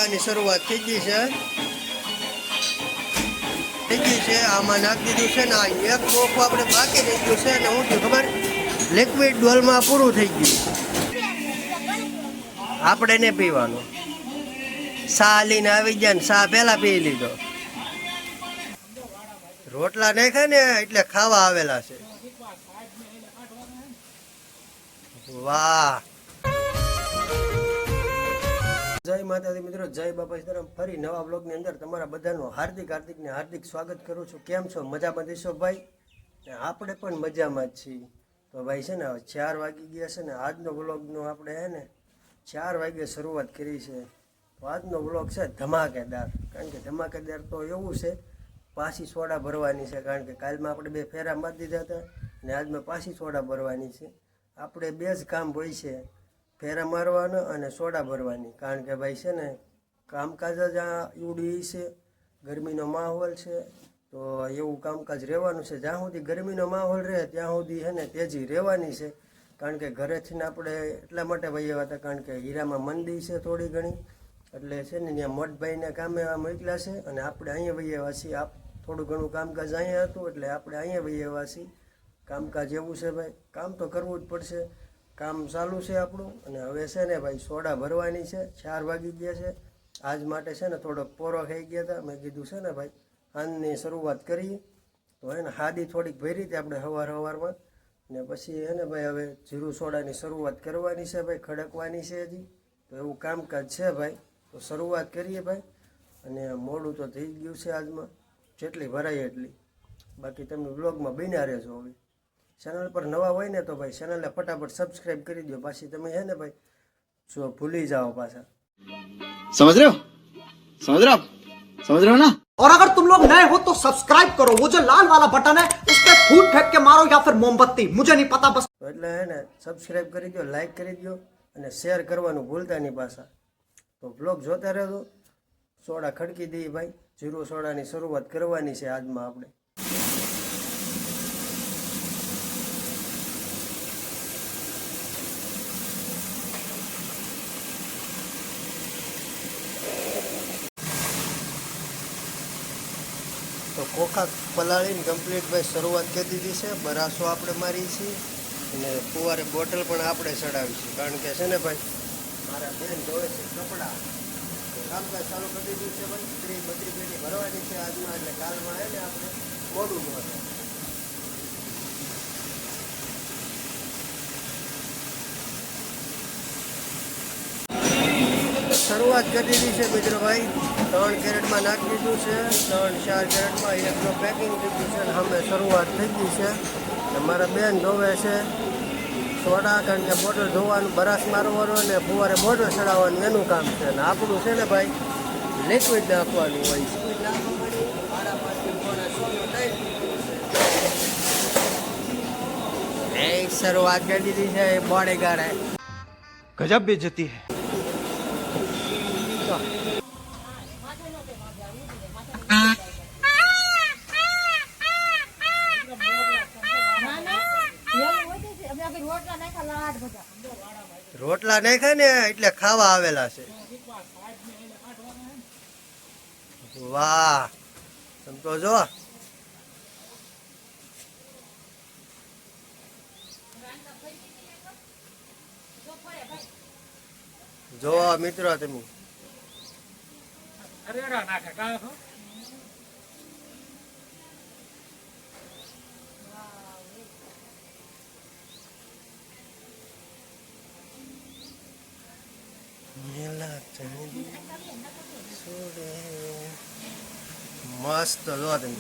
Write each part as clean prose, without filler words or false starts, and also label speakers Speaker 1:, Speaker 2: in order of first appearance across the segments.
Speaker 1: સોડાની શરૂઆત થઈ ગઈ છે આમાં નાખી દીધું છે ને આ એક કોપ આપણે બાકી રહી ગયું છે અને હું ખબર લિક્વિડ ડોલમાં પૂરું થઈ ગયું આપણે ને પીવાનું સા લઈને આવી ગયા ને સા પહેલા પી લીધો રોટલા નાખ્યા ને એટલે ખાવા આવેલા છે વાહ જય માતાજી મિત્રો, જય બાપા સીતારામ। ફરી નવા બ્લોગની અંદર તમારા બધાનું હાર્દિક સ્વાગત કરું છું। કેમ છો? મજામાં દેશો ભાઈ? આપણે પણ મજામાં જ છીએ। તો ભાઈ છે ને 4 વાગી ગયા છે ને આજનો બ્લોગનો આપણે હે ને 4 વાગે શરૂઆત કરી છે। તો આજનો બ્લોગ છે ધમાકેદાર, કારણ કે ધમાકેદાર તો એવું છે પાછી સોડા ભરવાની છે, કારણ કે કાલમાં આપણે 2 ફેરા મારી દીધા હતા અને આજમાં પાછી સોડા ભરવાની છે। આપણે 2 જ કામ હોય છે, ફેરા મારવાનો અને સોડા ભરવાની, કારણ કે ભાઈ છે ને કામકાજ જ આ એવડી છે, ગરમીનો માહોલ છે તો એવું કામકાજ રહેવાનું છે। જ્યાં સુધી ગરમીનો માહોલ રહે ત્યાં સુધી છે ને તેજી રહેવાની છે, કારણ કે ઘરેથી આપણે એટલા માટે વહ્યા હતા, કારણ કે હીરામાં મંદી છે થોડી ઘણી, એટલે છે ને ત્યાં મોટભાઈને કામે મોકલ્યા છે અને આપણે અહીંયા વહ્યા છીએ। થોડું ઘણું કામકાજ અહીંયા હતું એટલે આપણે અહીંયા વહ્યા છીએ। કામકાજ એવું છે ભાઈ, કામ તો કરવું જ પડશે, કામ ચાલુ છે આપણું। અને હવે છે ને ભાઈ સોડા ભરવાની છે, 4 વાગી ગયા છે। આજ માટે છે ને થોડોક પોરો ખાઈ ગયા હતા, મેં કીધું છે ને ભાઈ આજની શરૂઆત કરીએ, તો હે ને હાદી થોડીક ભરી હતી આપણે સવારમાં, ને પછી હે ને ભાઈ હવે જીરું સોડાની શરૂઆત કરવાની છે ભાઈ, ખડકવાની છે હજી, તો એવું કામકાજ છે ભાઈ। તો શરૂઆત કરીએ ભાઈ, અને મોડું તો થઈ ગયું છે આજમાં, જેટલી ભરાય એટલી। બાકી તમે બ્લોગમાં બન્યા રહેજો। હવે ચેનલ પર નવા હોય ને તો ભાઈ ચેનલને ફટાફટ સબસ્ક્રાઈબ કરી દો, પાછી તમે છે ને ભાઈ જો ભૂલી જાઓ પાછા।
Speaker 2: समझ रहे हो ना।
Speaker 3: और अगर तुम लोग नए हो तो सब्सक्राइब करो, वो जो लाल वाला बटन है उस पर फूट फेंक के मारो या फिर मोमबत्ती, मुझे नहीं पता बस।
Speaker 1: એટલે હે ને સબસ્ક્રાઈબ કરી દો, લાઈક કરી દો અને શેર કરવાનું ભૂલતા નહીં પાછા। તો બ્લોગ જોતા રહેજો। સોડા ખડકી દઈએ ભાઈ, જીરું સોડાની શરૂઆત કરવાની છે આજમાં આપણે। તો કોકા પલાળીને કમ્પ્લીટ ભાઈ શરૂઆત કરી દીધી છે। બરાસો આપણે મારી છીએ અને ફુવારે બોટલ પણ આપણે ચડાવી છે, કારણ કે છે ને ભાઈ મારા બેન જોવે છે કપડાં, તો કામકાજ ચાલુ કરી દીધું છે ભાઈ। 32 પેટી ભરવાની છે આજમાં, એટલે કાલમાં આવે ને આપણે મોડું ન થાય। શરૂઆત કરી દીધી છે મિત્રો ભાઈ, 3 કેરેટમાં નાખી દીધું છે, 3-4 કેરેટમાં એકનું પેકિંગ થઈ ગયું છે અને અમે શરૂઆત થઈ ગઈ છે। મારા બેન ધોવે છે સોડા, કારણ કે બોટલ ધોવાનું, બરાસ મારવાનું અને ફુવારે બોટલ ચડાવવાનું એનું કામ છે, અને આપણું છે ને ભાઈ લિક્વિડ નાખવાનું હોય છે। શરૂઆત કરી દીધી છે બોડીગાર્ડે,
Speaker 2: गजब बेइज्जती है।
Speaker 1: રોટલા નાખ્યા ને એટલે ખાવા આવેલા છે। વાહ, તમે તો જો મિત્રો તમે મસ્ત જો તમે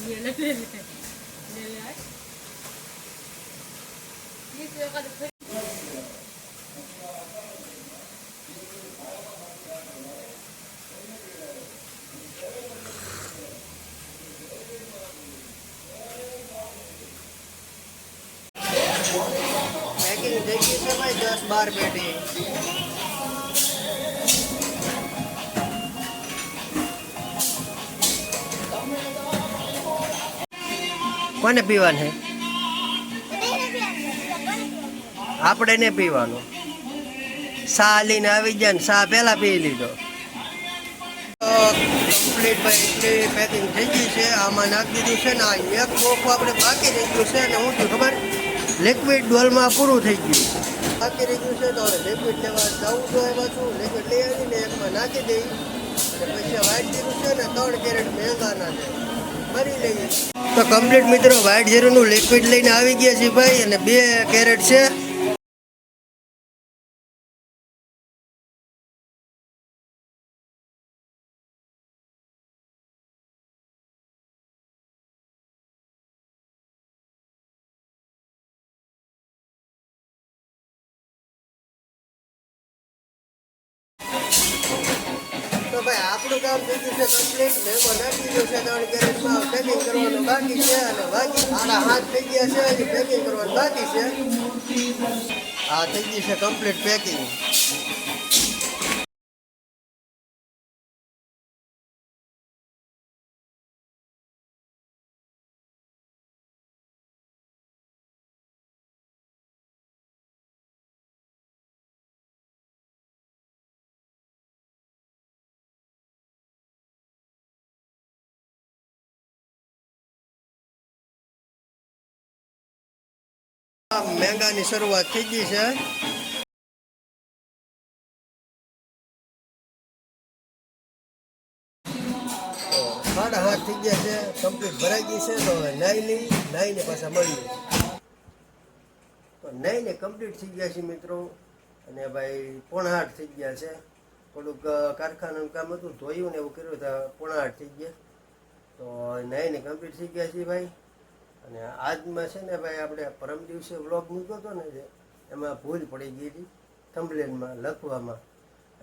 Speaker 1: પેકિંગ થઈ ગઈ છે ભાઈ 10-12 પેટી। કોને પીવાનું છે? આપણે ને પીવાનું। સા લઈને આવી ગયા ને સા પહેલા પી લીધો। કમ્પ્લીટ ભાઈ એટલી પેકિંગ થઈ ગઈ છે. આમાં નાખી દીધું છે ને આ એક બોક્સ આપણે બાકી રહી ગયું છે અને હું તો ખબર લિક્વિડ ડોલમાં પૂરું થઈ ગયું બાકી રહી ગયું છે. તો હવે લિક્વિડ લેવા જવું જોઈએ પાછું લિક્વિડ લઈ આવીને એકમાં નાખી દઈ અને પછી વ્હાઇટ જીરું છે ને 3 કેરેટ મહેંગાના છે ભરી લઈએ. તો કમ્પ્લીટ મિત્રો વ્હાઇટ જીરુંનું લિક્વિડ લઈને આવી ગયા છે ભાઈ અને 2 કેરેટ છે. તો ભાઈ આપણું કામ થઈ ગયું છે કમ્પ્લીટ. મેંગો નાખી ગયો છે 3 કેરેટમાં પેકિંગ કરવાનું બાકી છે અને બાકી સારા હાથ થઈ ગયા છે હજી પેકિંગ કરવાનું બાકી છે. આ થઈ ગઈ છે કમ્પ્લીટ પેકિંગ. મહેંગાની શરૂઆત થઈ ગઈ છે. તો 7:30 થઈ ગયા છે કમ્પ્લીટ ભરાઈ ગઈ છે. તો હવે નાઈને પાછા મળીએ. તો નાઈને કમ્પ્લીટ થઈ ગયા છે મિત્રો અને ભાઈ 7:45 થઈ ગયા છે. થોડુંક કારખાનાનું કામ હતું ધોયું ને એવું કર્યું તો 7:45 થઈ ગયા. તો નાઈને કમ્પ્લીટ થઈ ગયા છે ભાઈ. અને આજમાં છે ને ભાઈ આપણે પરમ દિવસે વ્લોગ મૂક્યો હતો ને જે એમાં ભૂલ પડી ગઈ હતી થંબનેલમાં લખવામાં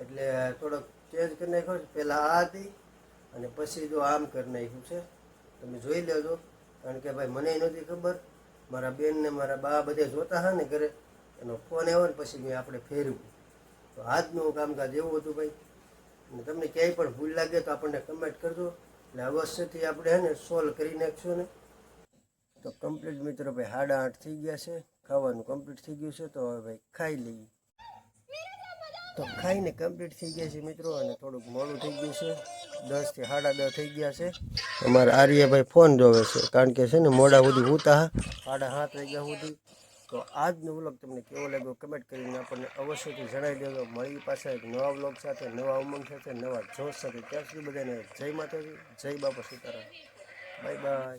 Speaker 1: એટલે થોડોક ચેન્જ કરી નાખ્યો છે. પહેલાં આ હતી અને પછી જો આમ કરી નાખ્યું છે. તમે જોઈ લેજો કારણ કે ભાઈ મને નહોતી ખબર. મારા બેન ને મારા બા બધે જોતા હા ને ઘરે એનો ફોન આવ્યો ને પછી મેં આપણે ફેરવ્યું. તો આજનું કામકાજ એવું હતું ભાઈ. અને તમને ક્યાંય પણ ભૂલ લાગે તો આપણને કમેન્ટ કરજો એટલે અવશ્યથી આપણે હે ને સોલ્વ કરી નાખશું ને. તો કમ્પ્લીટ મિત્રો ભાઈ 8:30 થઈ ગયા છે. ખાવાનું કમ્પ્લીટ થઈ ગયું છે. તો હવે ભાઈ ખાઈ લઈએ. તો ખાઈને કમ્પ્લીટ થઈ ગયા છે મિત્રો અને થોડુંક મોડું થઈ ગયું છે. 10 થી 10:30 થઈ ગયા છે. અમારા આર્યભાઈ ફોન જોવે છે કારણ કે છે ને મોડા સુધી ઉતા 7:30 વાગ્યા સુધી. તો આજનો વ્લોગ તમને કેવો લાગ્યો કમેન્ટ કરીને આપણને અવશ્યથી જણાવી દેજો. મળી પાછા એક નવા વ્લોગ સાથે નવા ઉમંગ સાથે નવા જોશ સાથે. ત્યાં સુધી બધાને જય માતાજી જય બાપા સીતારામ. Bye bye.